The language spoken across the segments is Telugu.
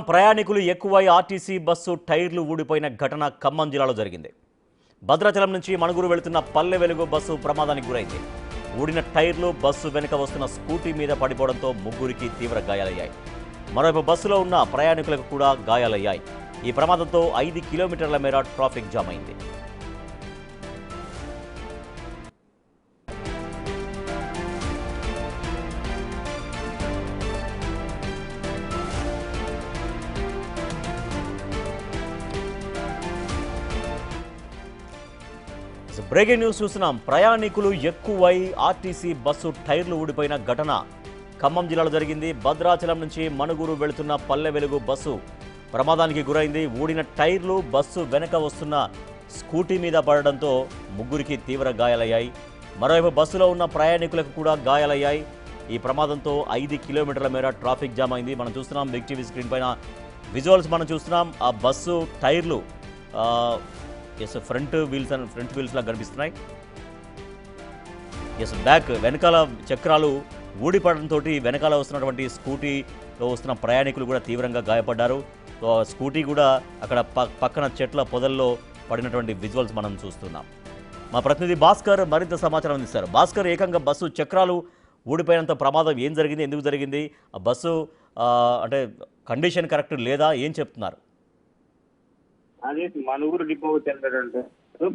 ప్రయాణికులు ఎక్కువై ఆర్టీసీ బస్సు టైర్లు ఊడిపోయిన ఘటన ఖమ్మం జిల్లాలో జరిగింది. భద్రాచలం నుంచి మణుగూరు వెళుతున్న పల్లె వెలుగు బస్సు ప్రమాదానికి గురైంది. ఊడిన టైర్లు బస్సు వెనుక వస్తున్న స్కూటీ మీద పడిపోవడంతో ముగ్గురికి తీవ్ర గాయాలయ్యాయి. మరోవైపు బస్సులో ఉన్న ప్రయాణికులకు కూడా గాయాలయ్యాయి. ఈ ప్రమాదంతో 5 కిలోమీటర్ల మేర ట్రాఫిక్ జామ్ అయింది. బ్రేకింగ్ న్యూస్ చూస్తున్నాం. ప్రయాణికులు ఎక్కువై ఆర్టీసీ బస్సు టైర్లు ఊడిపోయిన ఘటన ఖమ్మం జిల్లాలో జరిగింది. భద్రాచలం నుంచి మణుగూరు వెళుతున్న పల్లె వెలుగు బస్సు ప్రమాదానికి గురైంది. ఊడిన టైర్లు బస్సు వెనక వస్తున్న స్కూటీ మీద పడడంతో ముగ్గురికి తీవ్ర గాయాలయ్యాయి. మరోవైపు బస్సులో ఉన్న ప్రయాణికులకు కూడా గాయాలయ్యాయి. ఈ ప్రమాదంతో 5 కిలోమీటర్ల మేర ట్రాఫిక్ జామ్ అయింది. మనం చూస్తున్నాం బిగ్ టీవీ స్క్రీన్ పైన విజువల్స్ మనం చూస్తున్నాం. ఆ బస్సు టైర్లు ఫ్రంట్ వీల్స్ లా కనిపిస్తున్నాయి. బ్యాక్ వెనకాల చక్రాలు ఊడిపడడంతో వెనకాల వస్తున్నటువంటి స్కూటీలో వస్తున్న ప్రయాణికులు కూడా తీవ్రంగా గాయపడ్డారు. స్కూటీ కూడా అక్కడ పక్కన చెట్ల పొదల్లో పడినటువంటి విజువల్స్ మనం చూస్తున్నాం. మా ప్రతినిధి భాస్కర్ మరింత సమాచారం అందిస్తారు. భాస్కర్, ఏకంగా బస్సు చక్రాలు ఊడిపోయినంత ప్రమాదం ఏం జరిగింది, ఎందుకు జరిగింది? ఆ బస్సు అంటే కండిషన్ కరెక్ట్ లేదా, ఏం చెప్తున్నారు? అది మణుగూరు డిపోకు చెందినటువంటి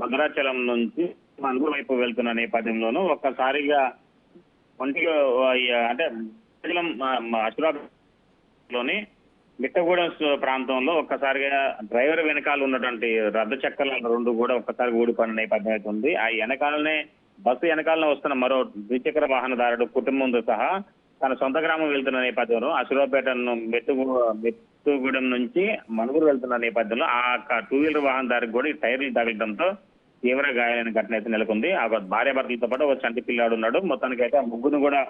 భద్రాచలం నుంచి మణుగూరు వైపు వెళ్తున్న నేపథ్యంలోనూ ఒక్కసారిగా ఒంటిగా అంటే అశ్వరాలోని మిట్టగూడెం ప్రాంతంలో ఒక్కసారిగా డ్రైవర్ వెనకాల ఉన్నటువంటి రద్ద చక్రాలు రెండు కూడా ఒక్కసారి ఊడిపోయిన నేపథ్యం అయితే ఉంది. ఆ వెనకాలనే బస్సు వెనకాలనే వస్తున్న మరో ద్విచక్ర వాహనదారుడు కుటుంబంతో సహా తన సొంత గ్రామం వెళ్తున్న నేపథ్యంలో అశ్వరాపేట మెట్టుగూడెం నుంచి మణుగూరు వెళ్తున్న నేపథ్యంలో ఆ 2 వీలర్ వాహనదారికి కూడా ఈ టైర్లు తగలడంతో తీవ్ర గాయాలైన ఘటన అయితే నెలకొంది. ఆ భార్యాభర్తలతో పాటు ఒక చంటి పిల్లాడు ఉన్నాడు. మొత్తానికైతే ఆ ముగ్గురు కూడా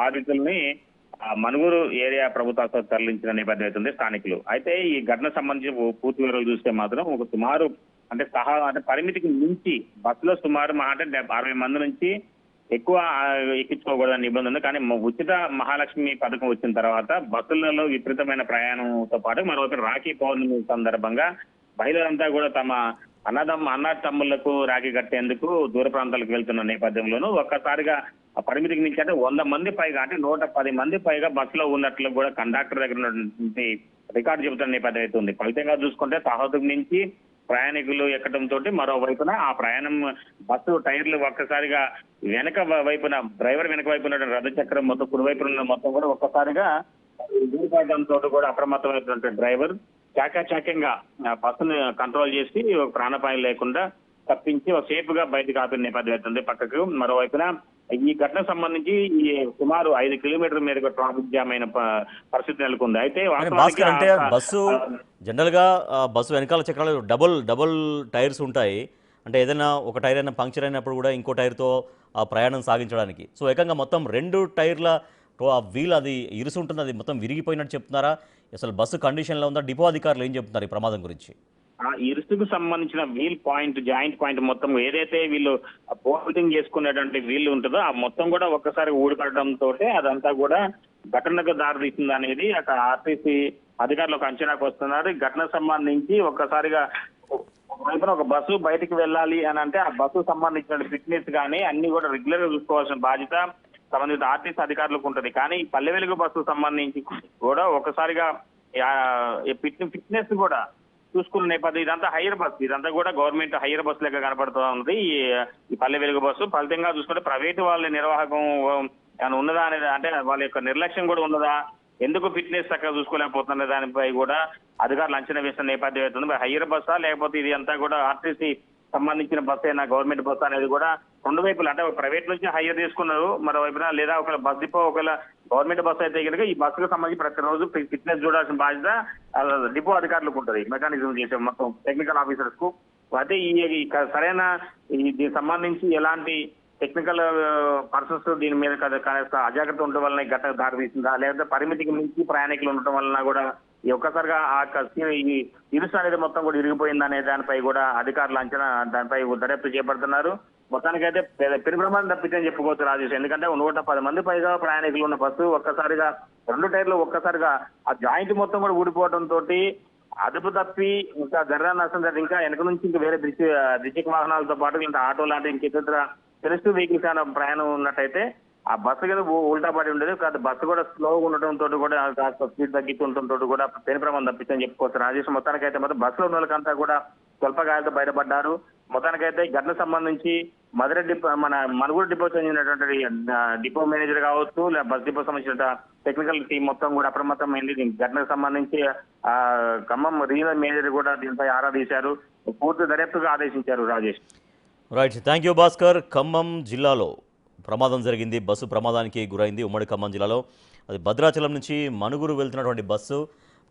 బాధితుల్ని మణుగూరు ఏరియా ప్రభుత్వ ఆసుపత్రికి తరలించిన నేపథ్యం అవుతుంది స్థానికులు. అయితే ఈ ఘటన సంబంధించి పూర్తి వివరాలు చూస్తే మాత్రం ఒక సుమారు అంటే పరిమితికి మించి బస్సులో సుమారు అంటే 60 మంది నుంచి ఎక్కువ ఎక్కించుకోకూడదని నిబంధన ఉంది. కానీ ఉచిత మహాలక్ష్మి పథకం వచ్చిన తర్వాత బస్సులలో విపరీతమైన ప్రయాణంతో పాటు మరోవైపు రాఖీ పౌర్ణమి సందర్భంగా మహిళలంతా కూడా తమ అన్న తమ్ముళ్లకు రాఖీ కట్టేందుకు దూర ప్రాంతాలకు వెళ్తున్న నేపథ్యంలోనూ ఒక్కసారిగా ఆ పరిమితికి మించి అంటే 100 మంది పైగా అంటే 110 మంది పైగా బస్సులో ఉన్నట్లు కూడా కండక్టర్ దగ్గర ఉన్నటువంటి రికార్డు చెబుతున్న నేపథ్యం అయితే ఉంది. ఫలితంగా చూసుకుంటే తహతుకు నుంచి ప్రయాణికులు ఎక్కడంతో మరోవైపున ఆ ప్రయాణం బస్సు టైర్లు ఒక్కసారిగా వెనక వైపున డ్రైవర్ వెనక వైపున రథ చక్రం మొత్తం కుడివైపున మొత్తం కూడా ఒక్కసారిగా దూరపడడంతో కూడా అప్రమత్తమైనటువంటి డ్రైవర్ చాకచక్యంగా బస్సును కంట్రోల్ చేసి ప్రాణాపాయం లేకుండా తప్పించి సేఫ్ గా బయటకు ఆపిన నేపథ్యం అవుతుంది పక్కకు. మరోవైపున ఈ ఘటన సంబంధించి ఈ సుమారు 5 కిలోమీటర్ల మీదుగా ట్రాఫిక్ జామ్ అయిన పరిస్థితి నెలకొంది. అయితే అంటే బస్సు జనరల్ గా బస్సు వెనకాల చక్రాలు డబుల్ టైర్స్ ఉంటాయి. అంటే ఏదైనా ఒక టైర్ అయినా పంక్చర్ అయినప్పుడు కూడా ఇంకో టైర్తో ఆ ప్రయాణం సాగించడానికి. సో ఏకంగా మొత్తం 2 టైర్ల వీల్ అది ఇరుసు ఉంటుంది, అది మొత్తం విరిగిపోయినట్టు చెప్తున్నారా? అసలు బస్సు కండిషన్లో ఉందా? డిపో అధికారులు ఏం చెప్తున్నారు ఈ ప్రమాదం గురించి? ఆ ఇరుసుకు సంబంధించిన వీల్ పాయింట్ జాయింట్ పాయింట్ మొత్తం ఏదైతే వీళ్ళు బోల్టింగ్ చేసుకునేటువంటి వీళ్ళు ఉంటుందో ఆ మొత్తం కూడా ఒక్కసారి ఊడిపడడంతో అదంతా కూడా ఘటనకు దారితీస్తుంది అనేది అక్కడ ఆర్టీసీ అధికారులు ఒక అంచనాకు వస్తున్నారు. ఈ ఘటనకు సంబంధించి ఒక్కసారిగా ఒక బస్సు బయటికి వెళ్ళాలి అని అంటే ఆ బస్సు సంబంధించిన ఫిట్నెస్ కానీ అన్ని కూడా రెగ్యులర్ గా చూసుకోవాల్సిన బాధ్యత సంబంధిత ఆర్టీసీ అధికారులకు ఉంటుంది. కానీ పల్లె వెలుగు బస్సు సంబంధించి కూడా ఒకసారిగా ఫిట్నెస్ కూడా చూసుకున్న నేపథ్యం ఇదంతా హైయర్ బస్, ఇదంతా కూడా గవర్నమెంట్ హైయర్ బస్ లెక్క కనపడుతూ ఉంది ఈ పల్లె వెలుగు బస్సు. ఫలితంగా చూసుకుంటే ప్రైవేట్ వాళ్ళ నిర్వాహకం ఏమైనా ఉన్నదా అనేది అంటే వాళ్ళ యొక్క నిర్లక్ష్యం కూడా ఉన్నదా, ఎందుకు ఫిట్నెస్ చక్కగా చూసుకోలేకపోతున్న దానిపై కూడా అధికారులు అంచనా వేసిన నేపథ్యం అవుతుంది. హైయర్ బస్సా లేకపోతే ఇది అంతా కూడా ఆర్టీసీ సంబంధించిన బస్ అయినా గవర్నమెంట్ బస్ అనేది కూడా రెండు వైపులు అంటే ప్రైవేట్ నుంచి హైయర్ తీసుకున్నారు మరోవైపున, లేదా ఒకవేళ బస్ డిపో ఒకవేళ గవర్నమెంట్ బస్ అయితే కనుక ఈ బస్సుకు సంబంధించి ప్రతిరోజు ఫిట్నెస్ చూడాల్సిన బాధ్యత డిపో అధికారులకు ఉంటుంది, మెకానిజం చేసే మొత్తం టెక్నికల్ ఆఫీసర్స్ కు. అయితే ఈ సరైన దీనికి సంబంధించి ఎలాంటి టెక్నికల్ పర్సన్స్ దీని మీద అజాగ్రత్త ఉండటం వలన ఈ ఘటన దారితీసిందా, లేకపోతే పరిమితికి మించి ప్రయాణికులు ఉండటం వలన కూడా ఈ ఒక్కసారిగా ఈ ఇరుసు అనేది మొత్తం కూడా ఇరిగిపోయింది అనే దానిపై కూడా అధికారులు అంచనా దానిపై దర్యాప్తు చేపడుతున్నారు. మొత్తానికైతే పెను ప్రమాదం తప్పించని చెప్పుకోవచ్చు రాజేష్. ఎందుకంటే 110 మంది పైగా ప్రయాణికులు ఉన్న బస్సు ఒక్కసారిగా రెండు టైర్లు ఒక్కసారిగా ఆ జాయింట్ మొత్తం కూడా ఊడిపోవడం తోటి అదుపు తప్పి ఇంకా జరగని నష్టం జరిగింది. ఇంకా వెనక నుంచి ఇంకా వేరే ద్విచక్ర వాహనాలతో పాటు ఇంకా ఆటో లాంటి ఇంకేతర టెరిస్ట్ వెహికల్స్ అయినా ప్రయాణం ఉన్నట్టయితే ఆ బస్సు కదా ఉల్టా పడి ఉండేది. కాదు బస్సు కూడా స్లోగా ఉండటంతో కూడా కాస్త స్పీడ్ తగ్గించడంతో కూడా పెను ప్రమాదం తప్పించని చెప్పుకోవచ్చు. రాజేష్ మొత్తానికి అయితే మాత్రం బస్సులో ఉన్న వాళ్ళకంతా కూడా స్వల్ప గాయాలతో బయటపడ్డారు. మొత్తానికైతే ఈ ఘటన సంబంధించి మధుర డిపో మన మనుగురు డిపో చెందినటువంటి డిపో మేనేజర్ కావచ్చు లేదా బస్ డిపో సంబంధించిన టెక్నికల్ టీం మొత్తం కూడా అప్రమత్తమైంది. దీని ఘటనకు సంబంధించి ఖమ్మం రీజనల్ మేనేజర్ కూడా దీనిపై ఆరా తీశారు. పూర్తి దర్యాప్తుగా ఆదేశించారు. Rajesh right, thank you Bhaskar. Khammam జిల్లాలో ప్రమాదం జరిగింది. బస్సు ప్రమాదానికి గురైంది. ఉమ్మడి ఖమ్మం జిల్లాలో అది భద్రాచలం నుంచి మనుగురు వెళ్తున్నటువంటి బస్సు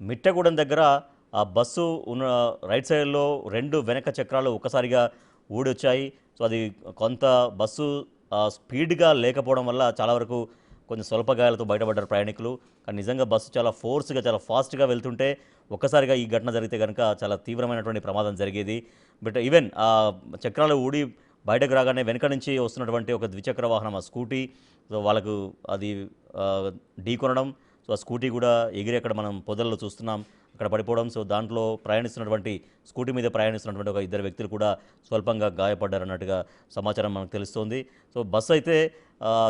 మిట్టగూడెం దగ్గర ఆ బస్సు ఉన్న రైట్ సైడ్లో రెండు వెనక చక్రాలు ఒక్కసారిగా ఊడొచ్చాయి. సో అది కొంత బస్సు స్పీడ్గా లేకపోవడం వల్ల చాలా వరకు కొంచెం స్వల్ప గాయాలతో బయటపడ్డారు ప్రయాణికులు. కానీ నిజంగా బస్సు చాలా ఫోర్స్గా చాలా ఫాస్ట్గా వెళ్తుంటే ఒక్కసారిగా ఈ ఘటన జరిగితే కనుక చాలా తీవ్రమైనటువంటి ప్రమాదం జరిగేది. బట్ ఈవెన్ ఆ చక్రాలు ఊడి బయటకు రాగానే వెనక నుంచి వస్తున్నటువంటి ఒక ద్విచక్ర వాహనం ఆ స్కూటీ, సో వాళ్ళకు అది ఢీకొనడం, సో ఆ స్కూటీ కూడా ఎగిరి అక్కడ మనం పొదల్లో చూస్తున్నాం అక్కడ పడిపోవడం. సో దాంట్లో ప్రయాణిస్తున్నటువంటి స్కూటీ మీద ప్రయాణిస్తున్నటువంటి ఒక ఇద్దరు వ్యక్తులు కూడా స్వల్పంగా గాయపడ్డారన్నట్టుగా సమాచారం మనకు తెలుస్తోంది. సో బస్సు అయితే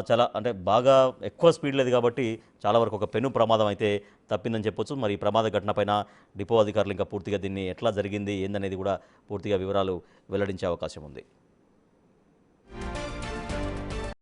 చాలా అంటే బాగా ఎక్కువ స్పీడ్ లేదు కాబట్టి చాలా వరకు ఒక పెను ప్రమాదం అయితే తప్పిందని చెప్పొచ్చు. మరి ఈ ప్రమాద ఘటనపైన డిపో అధికారులు ఇంకా పూర్తిగా దీన్ని ఎట్లా జరిగింది ఏందనేది కూడా పూర్తిగా వివరాలు వెల్లడించే అవకాశం ఉంది.